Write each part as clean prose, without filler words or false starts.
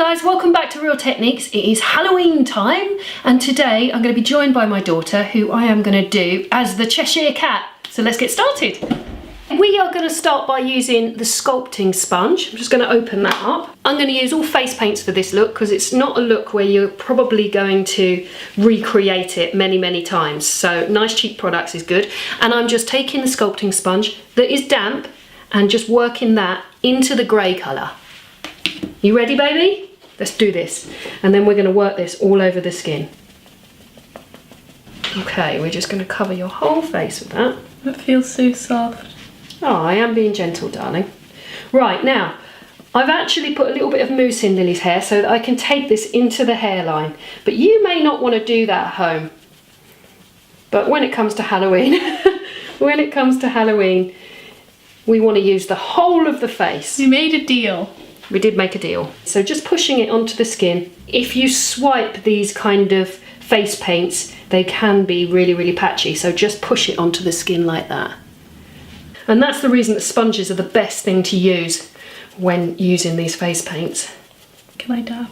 guys, welcome back to Real Techniques. It is Halloween time and today I'm going to be joined by my daughter who I am going to do as the Cheshire Cat. So let's get started. We are going to start by using the sculpting sponge. I'm just going to open that up. I'm going to use all face paints for this look because it's not a look where you're probably going to recreate it many times. So nice cheap products is good. And I'm just taking the sculpting sponge that is damp and just working that into the grey colour. You ready, baby? Let's do this. And then we're going to work this all over the skin. Okay, we're just going to cover your whole face with that. It feels so soft. Oh, I am being gentle, darling. Right, now, I've actually put a little bit of mousse in Lily's hair so that I can take this into the hairline. But you may not want to do that at home. But when it comes to Halloween, we want to use the whole of the face. We made a deal. We did make a deal. So just pushing it onto the skin. If you swipe these kind of face paints, they can be really patchy. So just push it onto the skin like that. And that's the reason that sponges are the best thing to use when using these face paints. Can I dab?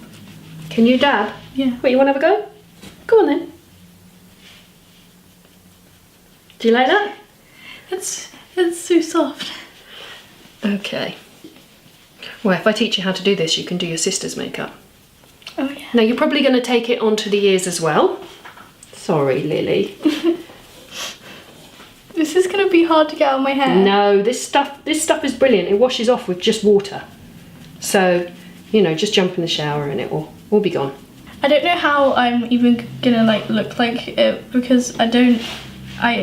Can you dab? Yeah. What, you want to have a go? Go on then. Do you like that? It's so soft. Okay. Well, if I teach you how to do this, you can do your sister's makeup. Oh yeah. Now you're probably going to take it onto the ears as well. Sorry, Lily. This is going to be hard to get out of my hair. No, this stuff is brilliant. It washes off with just water. So, you know, just jump in the shower and it will all be gone. I don't know how I'm even gonna look like it because I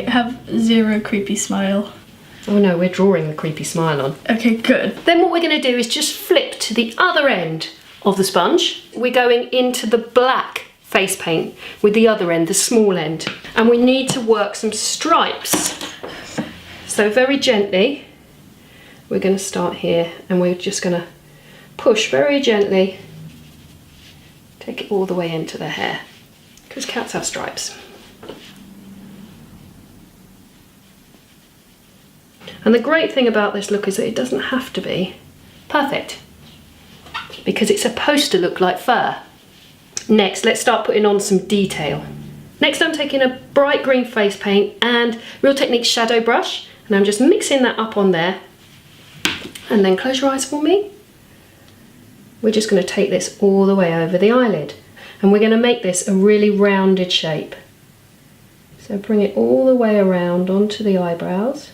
have zero creepy smile. Oh no, we're drawing the creepy smile on. Okay, good. Then what we're going to do is just flip to the other end of the sponge. We're going into the black face paint with the other end, the small end. And we need to work some stripes. So very gently, we're going to start here and we're just going to push very gently, take it all the way into the hair, because cats have stripes. And the great thing about this look is that it doesn't have to be perfect because it's supposed to look like fur. Next, let's start putting on some detail. Next, I'm taking a bright green face paint and Real Techniques shadow brush, and I'm just mixing that up on there. And then close your eyes for me. We're just going to take this all the way over the eyelid, and we're going to make this a really rounded shape. So bring it all the way around onto the eyebrows.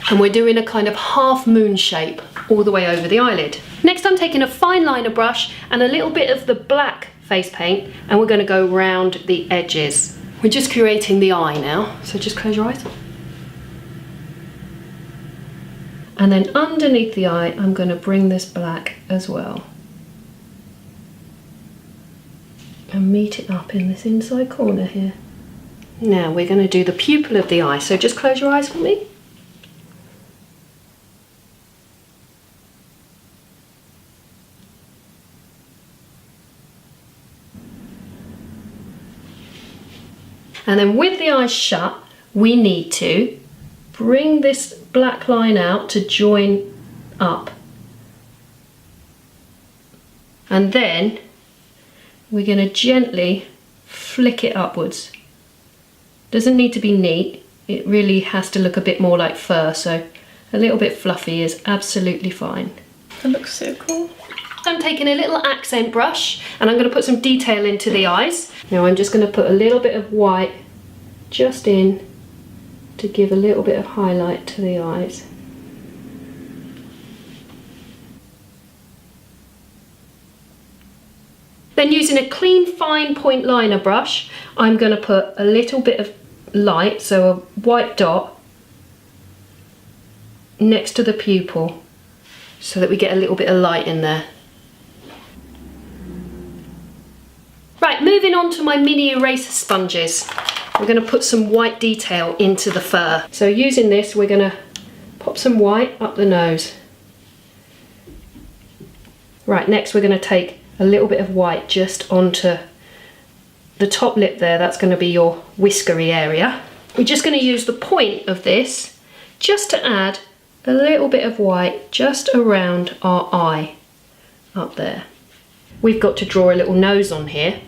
And we're doing a kind of half moon shape all the way over the eyelid. Next, I'm taking a fine liner brush and a little bit of the black face paint, and we're going to go round the edges. We're just creating the eye now, so just close your eyes. And then underneath the eye, I'm going to bring this black as well. And meet it up in this inside corner here. Now we're going to do the pupil of the eye, so just close your eyes for me. And then with the eyes shut, we need to bring this black line out to join up. And then we're going to gently flick it upwards. Doesn't need to be neat. It really has to look a bit more like fur, so a little bit fluffy is absolutely fine. That looks so cool. I'm taking a little accent brush and I'm going to put some detail into the eyes. Now I'm just going to put a little bit of white just in to give a little bit of highlight to the eyes. Then using a clean fine point liner brush, I'm going to put a little bit of light, so a white dot next to the pupil so that we get a little bit of light in there. Right, moving on to my mini eraser sponges. We're going to put some white detail into the fur. So using this, we're going to pop some white up the nose. Right, next we're going to take a little bit of white just onto the top lip there. That's going to be your whiskery area. We're just going to use the point of this just to add a little bit of white just around our eye up there. we've got to draw a little nose on here.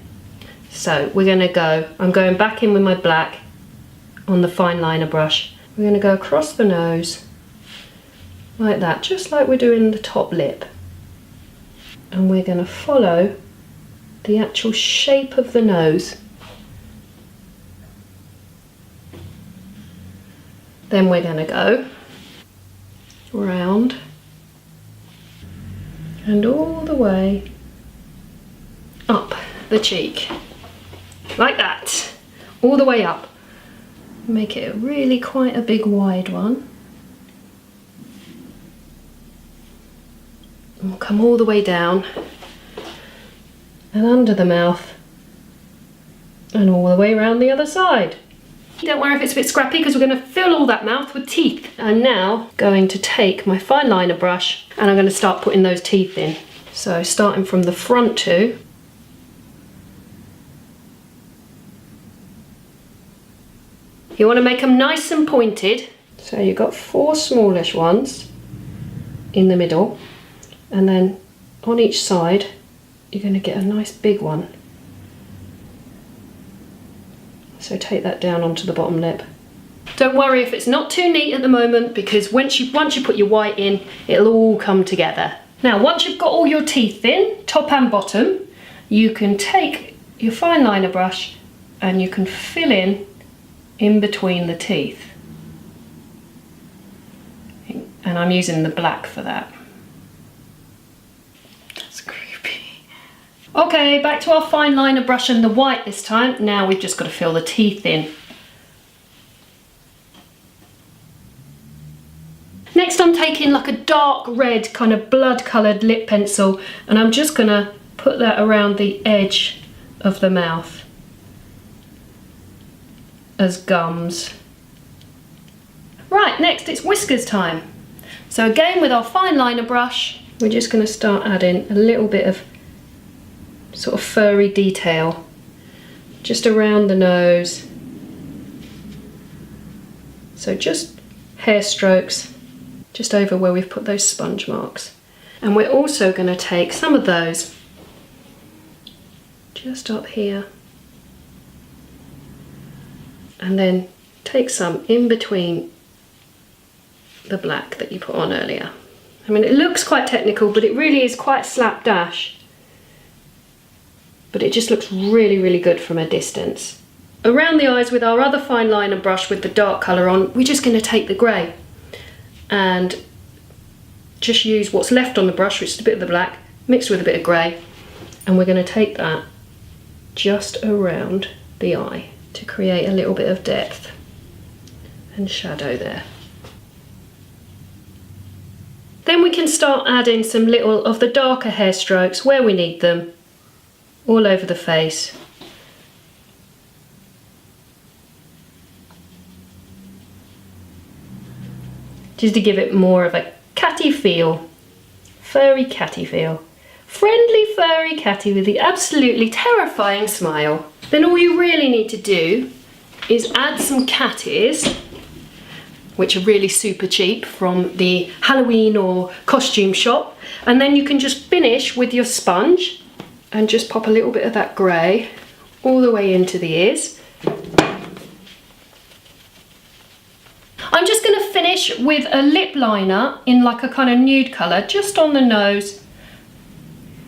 So we're going to go, I'm going back in with my black on the fine liner brush. We're going to go across the nose like that, just like we're doing the top lip. And we're going to follow the actual shape of the nose. Then we're going to go round and all the way up the cheek, like that, all the way up. Make it really quite a big wide one. And we'll come all the way down and under the mouth and all the way around the other side. Don't worry if it's a bit scrappy because we're going to fill all that mouth with teeth. I'm now going to take my fine liner brush and I'm going to start putting those teeth in. So starting from the front two. You want to make them nice and pointed. So you've got 4 smallish ones in the middle, and then on each side you're going to get a nice big one. So take that down onto the bottom lip. Don't worry if it's not too neat at the moment, because once you put your white in, it'll all come together. Now once you've got all your teeth in, top and bottom, you can take your fine liner brush and you can fill in between the teeth. And I'm using the black for that. That's creepy. Okay, back to our fine liner brush and the white this time. Now we've just got to fill the teeth in. Next I'm taking like a dark red kind of blood coloured lip pencil, and I'm just going to put that around the edge of the mouth as gums. Right, next it's whiskers time. So again with our fine liner brush, we're just going to start adding a little bit of sort of furry detail just around the nose. So just hair strokes just over where we've put those sponge marks. And we're also going to take some of those just up here, and then take some in between the black that you put on earlier. I mean, it looks quite technical, but it really is quite slapdash. But it just looks really, really good from a distance. Around the eyes with our other fine liner brush with the dark colour on, we're just going to take the grey and just use what's left on the brush, which is a bit of the black, mixed with a bit of grey, and we're going to take that just around the eye to create a little bit of depth and shadow there. Then we can start adding some little of the darker hair strokes where we need them, all over the face. Just to give it more of a catty feel, furry catty feel. Friendly furry catty with the absolutely terrifying smile. Then all you really need to do is add some cat ears, which are really super cheap from the Halloween or costume shop, and then you can just finish with your sponge and just pop a little bit of that grey all the way into the ears. I'm just going to finish with a lip liner in like a kind of nude colour just on the nose,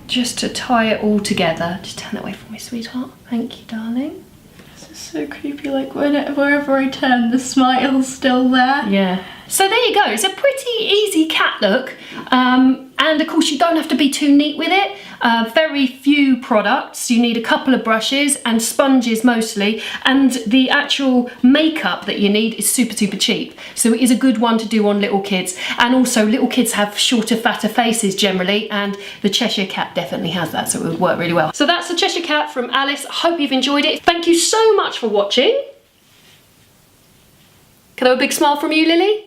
just to tie it all together. Just turn that away from me, sweetheart. Thank you, darling. This is so creepy, like wherever I turn, the smile's still there. Yeah. So there you go, it's a pretty easy cat look, and of course you don't have to be too neat with it. Very few products, you need a couple of brushes and sponges mostly, and the actual makeup that you need is super cheap. So it is a good one to do on little kids, and also little kids have shorter, fatter faces generally, and the Cheshire Cat definitely has that, so it would work really well. So that's the Cheshire Cat from Alice. I hope you've enjoyed it. Thank you so much for watching. Can I have a big smile from you, Lily?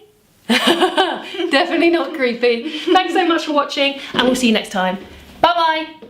Definitely not creepy. Thanks so much for watching, and we'll see you next time. Bye bye.